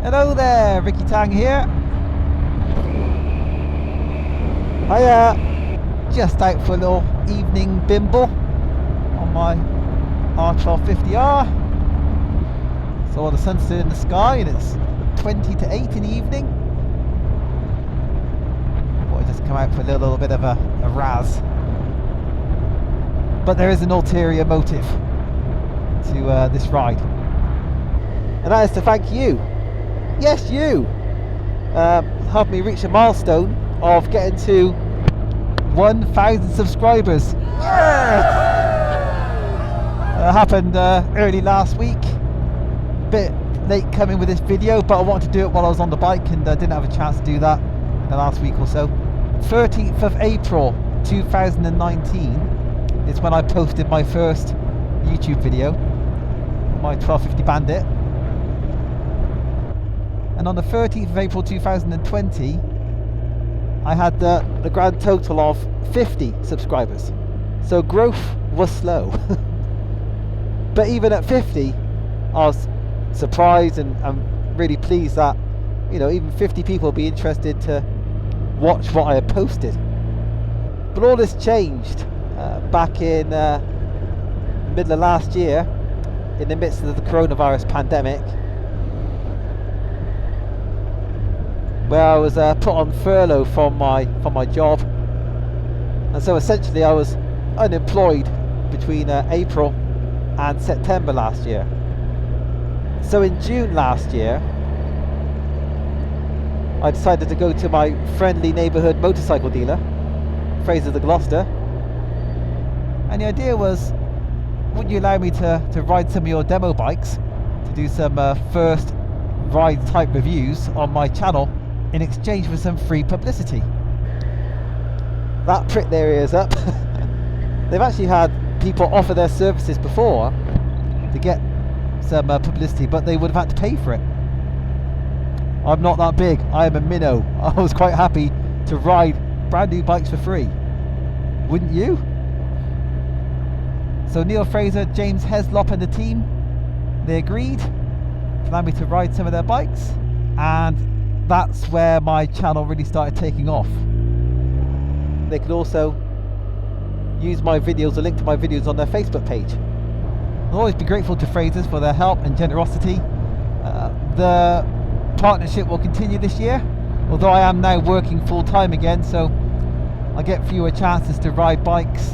Hello there, Ricky Tang here. Hiya. Just out for a little evening bimble on my R1250R. So the sun's still in the sky and it's 20 to 8 in the evening. Thought I'd just come out for a little bit of a razz. But there is an ulterior motive to this ride. And that is to thank you. Yes, you. Helped me reach a milestone of getting to 1,000 subscribers. Yeah! Happened early last week. Bit late coming with this video, but I wanted to do it while I was on the bike and didn't have a chance to do that in the last week or so. 13th of April 2019 is when I posted my first YouTube video, my 1250 Bandit. And on the 13th of April 2020 I had the grand total of 50 subscribers. So growth was slow. But even at 50 I was surprised and I'm really pleased that, you know, even 50 people would be interested to watch what I had posted. But all this changed back in middle of last year, in the midst of the coronavirus pandemic, where I was put on furlough from my job, and so essentially I was unemployed between April and September last year. So in June last year I decided to go to my friendly neighbourhood motorcycle dealer, Fraser the Gloucester, and the idea was, would you allow me to ride some of your demo bikes, to do some first ride type reviews on my channel in exchange for some free publicity. That pricked their ears up. They've actually had people offer their services before to get some publicity, but they would have had to pay for it. I'm not that big, I am a minnow. I was quite happy to ride brand new bikes for free. Wouldn't you? So Neil Fraser, James Heslop and the team, they agreed to allow me to ride some of their bikes, and that's where my channel really started taking off. They could also use my videos, a link to my videos on their Facebook page. I'll always be grateful to Frasers for their help and generosity. The partnership will continue this year, although I am now working full-time again, so I get fewer chances to ride bikes.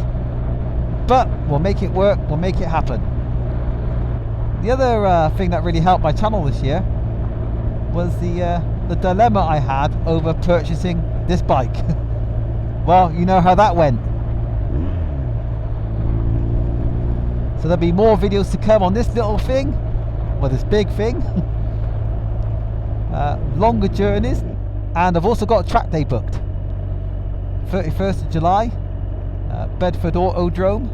But we'll make it work, we'll make it happen. The other thing that really helped my channel this year was the dilemma I had over purchasing this bike. Well, you know how that went. So there'll be more videos to come on this little thing, well, this big thing. Longer journeys, and I've also got a track day booked. 31st of July, Bedford Autodrome.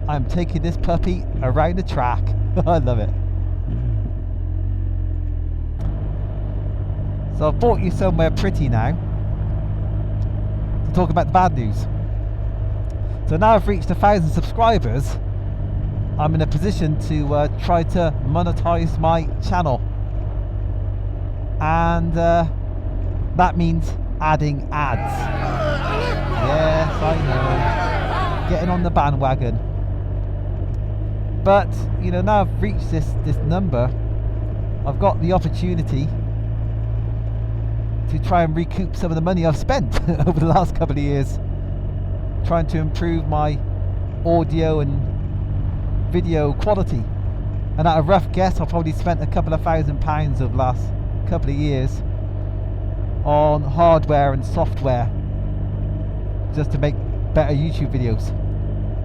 I'm taking this puppy around the track. I love it. So I've brought you somewhere pretty now to talk about the bad news. So now I've reached 1,000 subscribers, I'm in a position to try to monetize my channel, and that means adding ads. Yes, I know, getting on the bandwagon. But you know, now I've reached this number, I've got the opportunity to try and recoup some of the money I've spent over the last couple of years trying to improve my audio and video quality. And at a rough guess, I've probably spent a couple of £1,000 over the last couple of years on hardware and software just to make better YouTube videos.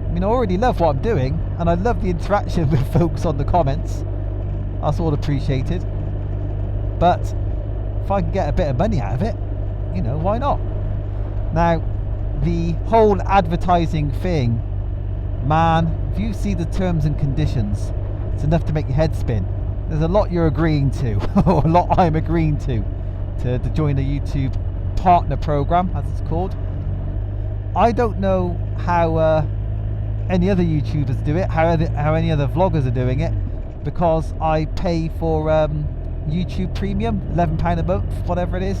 I mean, I already love what I'm doing, and I love the interaction with folks on the comments. That's all appreciated. But if I can get a bit of money out of it, you know, why not? Now, the whole advertising thing, man, if you see the terms and conditions, it's enough to make your head spin. There's a lot you're agreeing to, or a lot I'm agreeing to join the YouTube partner program, as it's called. I don't know how any other YouTubers do it, how any other vloggers are doing it, because I pay for YouTube Premium, £11 a month, whatever it is.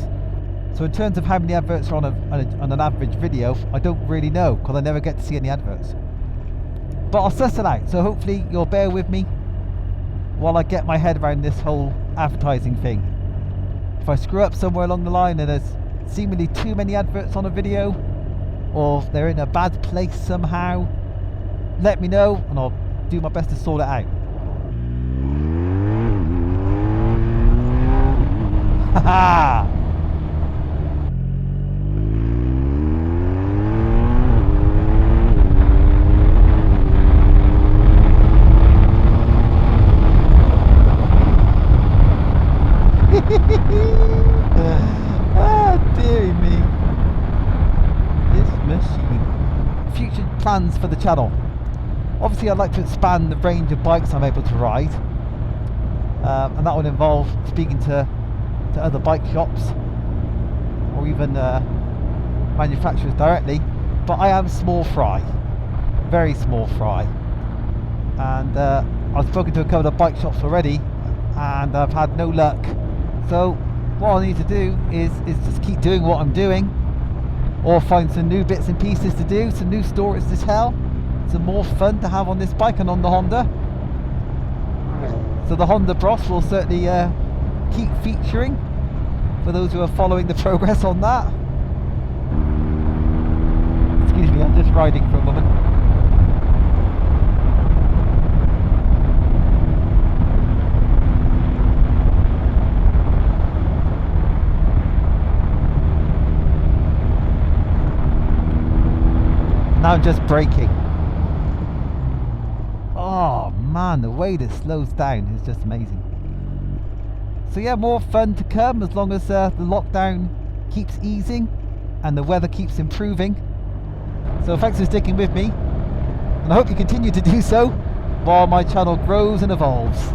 So in terms of how many adverts are on an average video, I don't really know, because I never get to see any adverts. But I'll suss it out, so hopefully you'll bear with me while I get my head around this whole advertising thing. If I screw up somewhere along the line and there's seemingly too many adverts on a video, or they're in a bad place somehow, let me know and I'll do my best to sort it out. Haha! Ah, dearie me. This machine. Future plans for the channel. Obviously I'd like to expand the range of bikes I'm able to ride, and that would involve speaking to other bike shops or even manufacturers directly, but I am small fry, very small fry, and I've spoken to a couple of bike shops already and I've had no luck. So what I need to do is just keep doing what I'm doing, or find some new bits and pieces to do, some new stories to tell, some more fun to have on this bike and on the Honda. So the Honda Bros will certainly keep featuring for those who are following the progress on that. Excuse me, I'm just riding for a moment. Now I'm just braking. Oh man, the way this slows down is just amazing. So yeah, more fun to come as long as the lockdown keeps easing and the weather keeps improving. So thanks for sticking with me, and I hope you continue to do so while my channel grows and evolves.